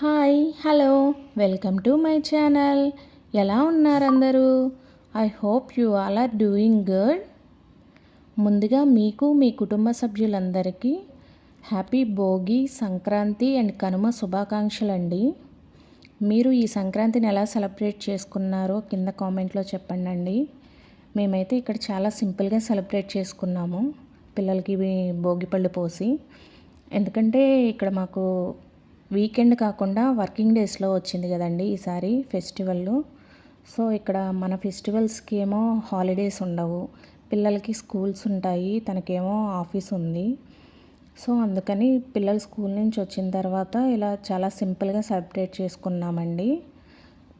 Hi hello welcome to my channel. ఎలా ఉన్నారు అందరూ? I hope you all are doing good. ముందుగా మీకు మీ కుటుంబ సభ్యులందరికీ హ్యాపీ భోగి, సంక్రాంతి అండ్ కనుమ శుభాకాంక్షలు అండి. మీరు ఈ సంక్రాంతిని ఎలా సెలబ్రేట్ చేసుకున్నారో కింద కామెంట్లో చెప్పండి. మేమైతే ఇక్కడ చాలా సింపుల్గా సెలబ్రేట్ చేసుకున్నాము, పిల్లలకి భోగిపళ్ళు పోసి. ఎందుకంటే ఇక్కడ మాకు వీకెండ్ కాకుండా వర్కింగ్ డేస్లో వచ్చింది కదండి ఈసారి ఫెస్టివల్. సో ఇక్కడ మన ఫెస్టివల్స్కి ఏమో హాలిడేస్ ఉండవు, పిల్లలకి స్కూల్స్ ఉంటాయి, తనకేమో ఆఫీస్ ఉంది. సో అందుకని పిల్లలు స్కూల్ నుంచి వచ్చిన తర్వాత ఇలా చాలా సింపుల్గా సెలబ్రేట్ చేసుకున్నామండి.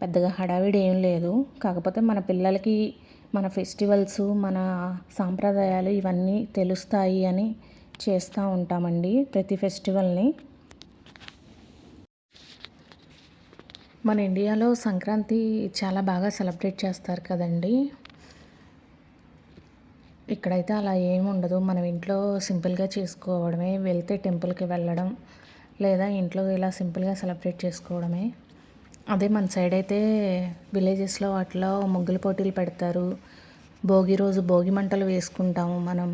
పెద్దగా హడావిడి ఏం లేదు. కాకపోతే మన పిల్లలకి మన ఫెస్టివల్స్, మన సాంప్రదాయాలు ఇవన్నీ తెలుస్తాయి అని చేస్తూ ఉంటామండి ప్రతి ఫెస్టివల్ని. మన ఇండియాలో సంక్రాంతి చాలా బాగా సెలబ్రేట్ చేస్తారు కదండి. ఇక్కడైతే అలా ఏమి ఉండదు. మనం ఇంట్లో సింపుల్గా చేసుకోవడమే, వెళ్తే టెంపుల్కి వెళ్ళడం, లేదా ఇంట్లో ఇలా సింపుల్గా సెలబ్రేట్ చేసుకోవడమే. అదే మన సైడ్ అయితే విలేజెస్లో వాటిలో ముగ్గుల పోటీలు పెడతారు. భోగి రోజు భోగి మంటలు వేసుకుంటాము మనం.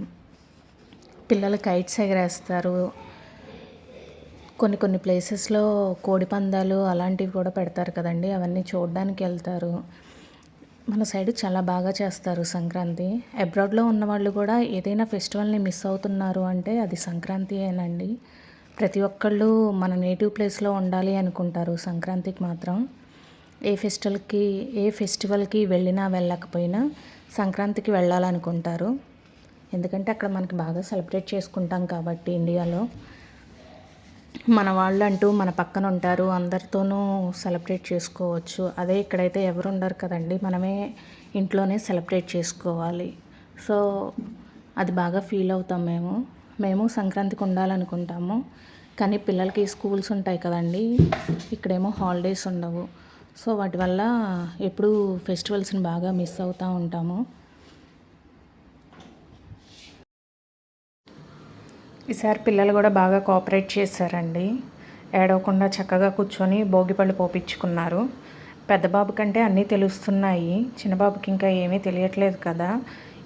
పిల్లలు కైట్స్ ఎగరేస్తారు. కొన్ని ప్లేసెస్లో కోడి పందాలు అలాంటివి కూడా పెడతారు కదండి, అవన్నీ చూడడానికి వెళ్తారు. మన సైడ్ చాలా బాగా చేస్తారు సంక్రాంతి. అబ్రాడ్లో ఉన్న వాళ్ళు కూడా ఏదైనా ఫెస్టివల్ని మిస్ అవుతున్నారు అంటే అది సంక్రాంతియేనండి. ప్రతి ఒక్కళ్ళు మన నేటివ్ ప్లేస్లో ఉండాలి అనుకుంటారు సంక్రాంతికి మాత్రం. ఏ ఫెస్టివల్కి వెళ్ళినా వెళ్ళకపోయినా సంక్రాంతికి వెళ్ళాలనుకుంటారు. ఎందుకంటే అక్కడ మనకి బాగా సెలబ్రేట్ చేసుకుంటాం కాబట్టి ఇండియాలో. మన వాళ్ళు అంటూ మన పక్కన ఉంటారు, అందరితోనూ సెలబ్రేట్ చేసుకోవచ్చు. అదే ఇక్కడైతే ఎవరు ఉండరు కదండి, మనమే ఇంట్లోనే సెలబ్రేట్ చేసుకోవాలి. సో అది బాగా ఫీల్ అవుతాం మేము సంక్రాంతికి ఉండాలనుకుంటాము. కానీ పిల్లలకి స్కూల్స్ ఉంటాయి కదండి, ఇక్కడేమో హాలిడేస్ ఉండవు. సో వాటి వల్ల ఎప్పుడూ ఫెస్టివల్స్ని బాగా మిస్ అవుతూ ఉంటాము. ఈసారి పిల్లలు కూడా బాగా కోఆపరేట్ చేశారండి. ఏడవకుండా చక్కగా కూర్చొని భోగిపళ్ళు పోపించుకున్నారు. పెద్ద బాబు కంటే అన్నీ తెలుస్తున్నాయి, చిన్నబాబుకి ఇంకా ఏమీ తెలియట్లేదు కదా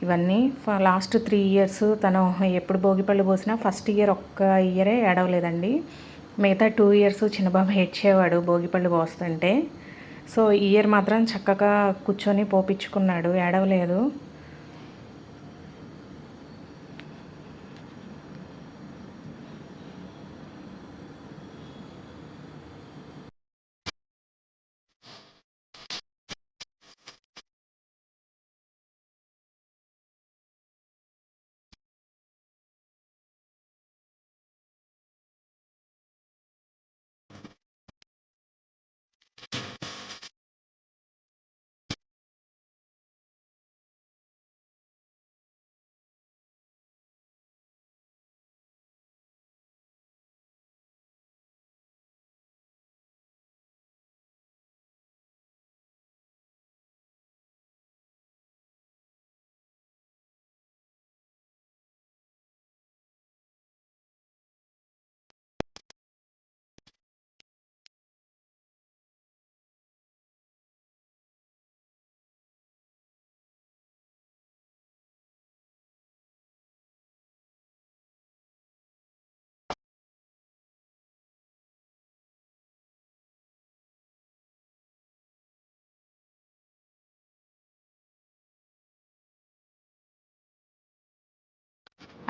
ఇవన్నీ. లాస్ట్ 3 years తను ఎప్పుడు భోగిపళ్ళు పోసినా ఫస్ట్ ఇయర్ ఒక్క ఇయరే ఏడవలేదండి. మిగతా 2 years చిన్నబాబు ఏడ్చేవాడు భోగిపళ్ళు పోస్తుంటే. సో ఈ ఇయర్ మాత్రం చక్కగా కూర్చొని పోపించుకున్నాడు, ఏడవలేదు.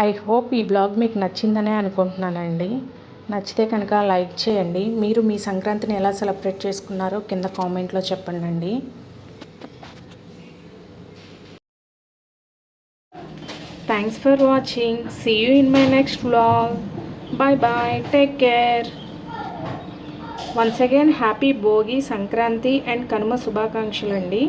ఐ హోప్ ఈ బ్లాగ్ మీకు నచ్చిందనే అనుకుంటున్నానండి. నచ్చితే కనుక లైక్ చేయండి. మీరు మీ సంక్రాంతిని ఎలా సెలబ్రేట్ చేసుకున్నారో కింద కామెంట్లో చెప్పండి. Thanks for watching. See you in my next vlog. Bye bye, take care. Once again happy Bhogi, Sankranti and Kanuma శుభాకాంక్షలు అండి.